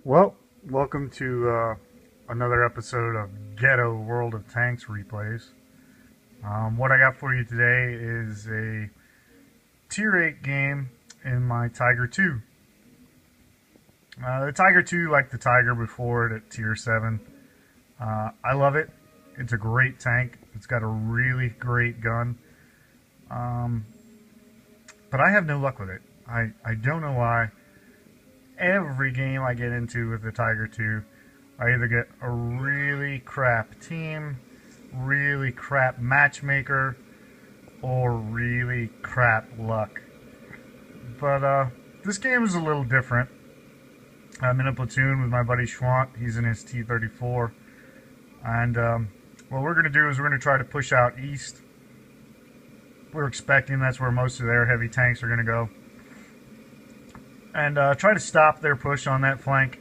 Well, welcome to another episode of Ghetto World of Tanks replays. What I got for you today is a Tier 8 game in my Tiger 2. The Tiger 2, like the Tiger before it at Tier 7, I love it. It's a great tank. It's got a really great gun. Um, but I have no luck with it. I don't know why. Every game I get into with the Tiger 2, I either get a really crap team, really crap matchmaker, or really crap luck. But this game is a little different. I'm in a platoon with my buddy Schwant. He's in his T-34. And what we're going to do is we're going to try to push out east. We're expecting that's where most of their heavy tanks are going to go. And try to stop their push on that flank,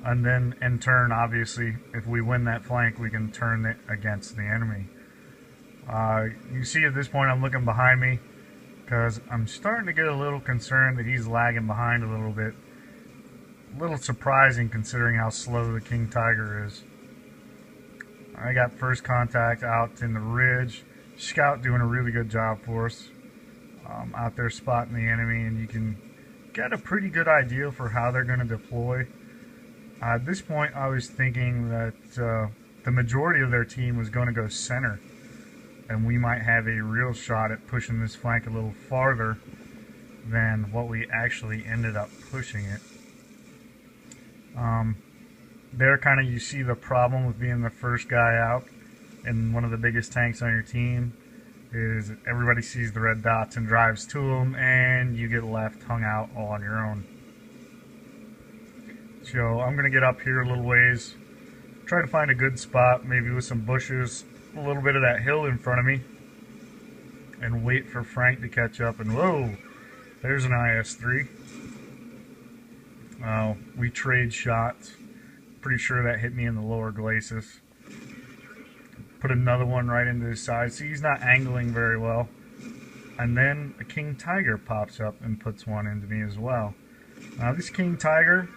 and then in turn, obviously, if we win that flank, we can turn it against the enemy. You see at this point I'm looking behind me because I'm starting to get a little concerned that he's lagging behind a little bit. A little surprising considering how slow the King Tiger is. I got first contact out in the ridge. Scout doing a really good job for us out there spotting the enemy, and you can get a pretty good idea for how they're going to deploy. At this point, I was thinking that the majority of their team was going to go center, and we might have a real shot at pushing this flank a little farther than what we actually ended up pushing it. There kind of you see the problem with being the first guy out and one of the biggest tanks on your team is everybody sees the red dots and drives to them, and you get left hung out all on your own. So I'm going to get up here a little ways, try to find a good spot, maybe with some bushes, a little bit of that hill in front of me, and wait for Frank to catch up. And whoa, there's an IS-3. We trade shots. Pretty sure that hit me in the lower glacis. Put another one right into his side. See, he's not angling very well. And then a King Tiger pops up and puts one into me as well. Now this King Tiger,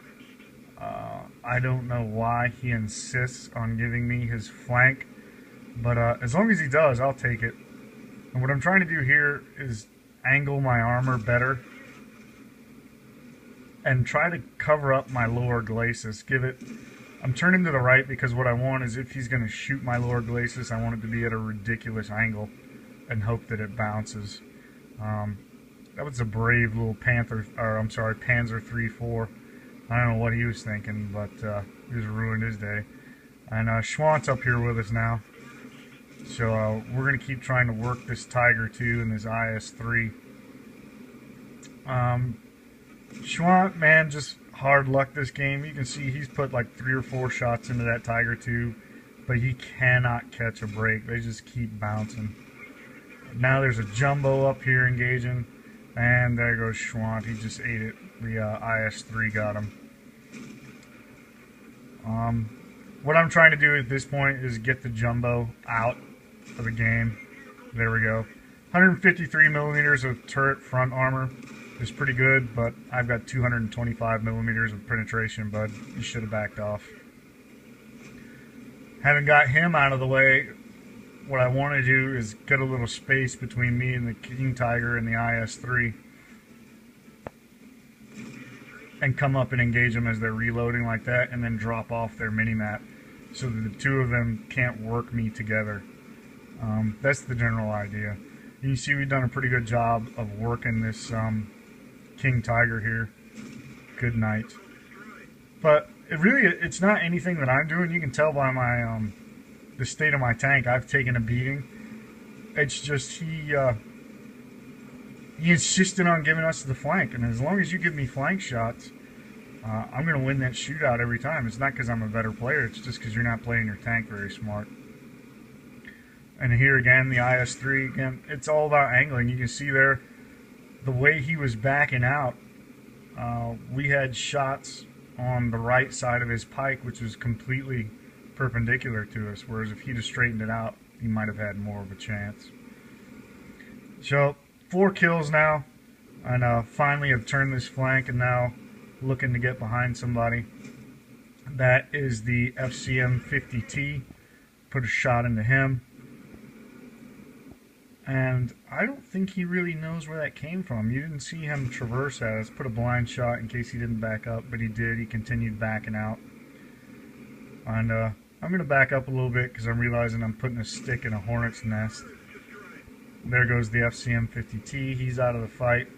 I don't know why he insists on giving me his flank. But as long as he does, I'll take it. And what I'm trying to do here is angle my armor better. And try to cover up my lower glacis. I'm turning to the right because what I want is if he's going to shoot my lower glacis, I want it to be at a ridiculous angle and hope that it bounces. That was a brave little Panzer 3-4. I don't know what he was thinking, but he just ruined his day. And Schwant's up here with us now. So we're going to keep trying to work this Tiger 2 and this IS-3. Schwant, man, just hard luck this game. You can see he's put like 3 or 4 shots into that Tiger 2, but he cannot catch a break. They just keep bouncing. Now there's a jumbo up here engaging, and there goes Schwant. He just ate it. The IS-3 got him. What I'm trying to do at this point is get the jumbo out of the game. There we go. 153 millimeters of turret front armor is pretty good, but I've got 225 millimeters of penetration, bud. You should have backed off. Having got him out of the way, what I want to do is get a little space between me and the King Tiger and the IS-3 and come up and engage them as they're reloading like that, and then drop off their mini-map so that the two of them can't work me together. That's the general idea. You can see we've done a pretty good job of working this King Tiger here. Good night. But it's not anything that I'm doing. You can tell by my the state of my tank. I've taken a beating. It's just he insisted on giving us the flank, and as long as you give me flank shots, I'm going to win that shootout every time. It's not because I'm a better player. It's just because you're not playing your tank very smart. And here again, the IS-3 again. It's all about angling. You can see there the way he was backing out. We had shots on the right side of his pike, which was completely perpendicular to us, whereas if he'd have straightened it out, he might have had more of a chance. So 4 kills now, and finally have turned this flank and now looking to get behind somebody. That is the FCM 50T. Put a shot into him. And I don't think he really knows where that came from. You didn't see him traverse at us. Put a blind shot in case he didn't back up, but he did. He continued backing out. And I'm going to back up a little bit because I'm realizing I'm putting a stick in a hornet's nest. There goes the FCM 50T. He's out of the fight.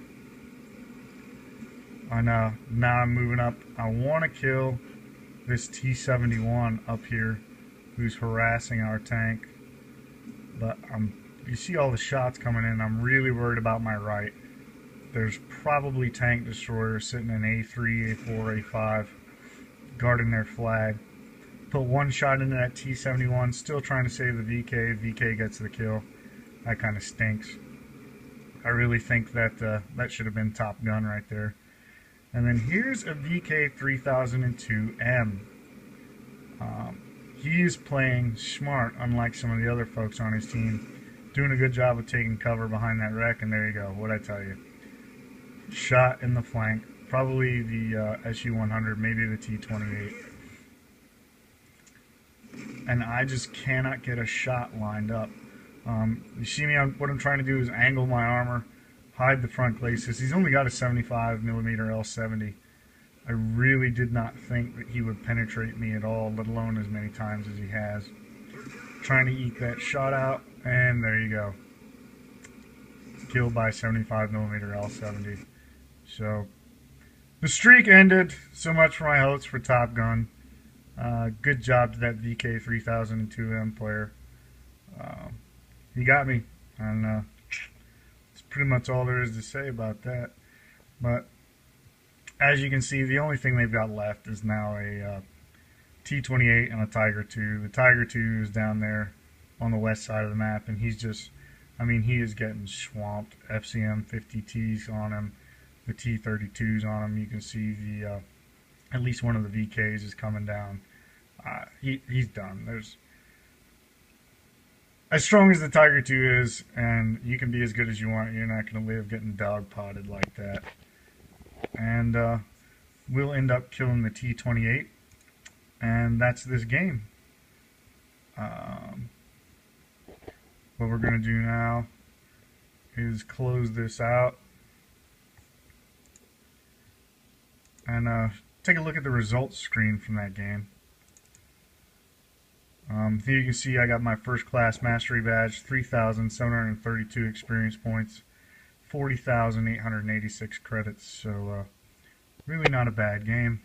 And now I'm moving up. I want to kill this T-71 up here who's harassing our tank. But you see all the shots coming in. I'm really worried about my right. There's probably tank destroyers sitting in A3, A4, A5 guarding their flag. Put one shot into that T-71, still trying to save the VK. VK gets the kill. That kind of stinks. I really think that that should have been Top Gun right there. And then here's a VK 3002M. He's playing smart, unlike some of the other folks on his team. Doing a good job of taking cover behind that wreck, and there you go. What'd I tell you? Shot in the flank. Probably the SU-100, maybe the T-28. And I just cannot get a shot lined up. You see me, what I'm trying to do is angle my armor, hide the front glacis. He's only got a 75mm L70. I really did not think that he would penetrate me at all, let alone as many times as he has. Trying to eke that shot out, and there you go. Killed by 75mm L70. So, the streak ended. So much for my hopes for Top Gun. Good job to that VK 3002M player. He got me, and that's pretty much all there is to say about that. But as you can see, the only thing they've got left is now a T-28 and a Tiger II. The Tiger II is down there on the west side of the map, and he's just, I mean, he is getting swamped. FCM 50Ts on him, the T-32s on him. You can see the at least one of the VKs is coming down. He's done. There's as strong as the Tiger II is, and you can be as good as you want, you're not going to live getting dog potted like that. And we'll end up killing the T-28, and that's this game. What we're going to do now is close this out and take a look at the results screen from that game. Here you can see I got my first class mastery badge, 3,732 experience points, 40,886 credits, so really not a bad game.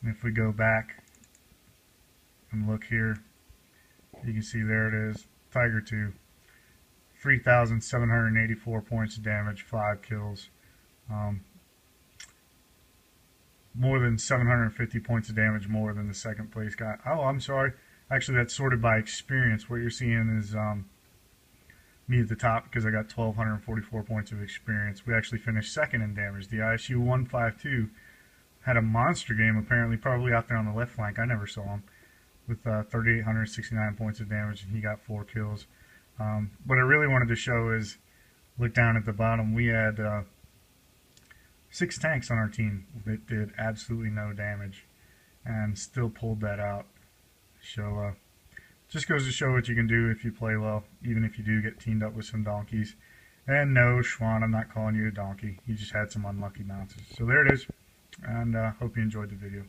And if we go back and look here, you can see there it is, Tiger II, 3,784 points of damage, 5 kills. More than 750 points of damage more than the second place guy. Oh, I'm sorry. Actually, that's sorted by experience. What you're seeing is me at the top because I got 1,244 points of experience. We actually finished second in damage. The ISU 152 had a monster game, apparently, probably out there on the left flank. I never saw him, with 3,869 points of damage, and he got 4 kills. What I really wanted to show is, look down at the bottom, we had 6 tanks on our team that did absolutely no damage and still pulled that out. So, just goes to show what you can do if you play well, even if you do get teamed up with some donkeys. And no, Schwan, I'm not calling you a donkey. You just had some unlucky bounces. So there it is, and hope you enjoyed the video.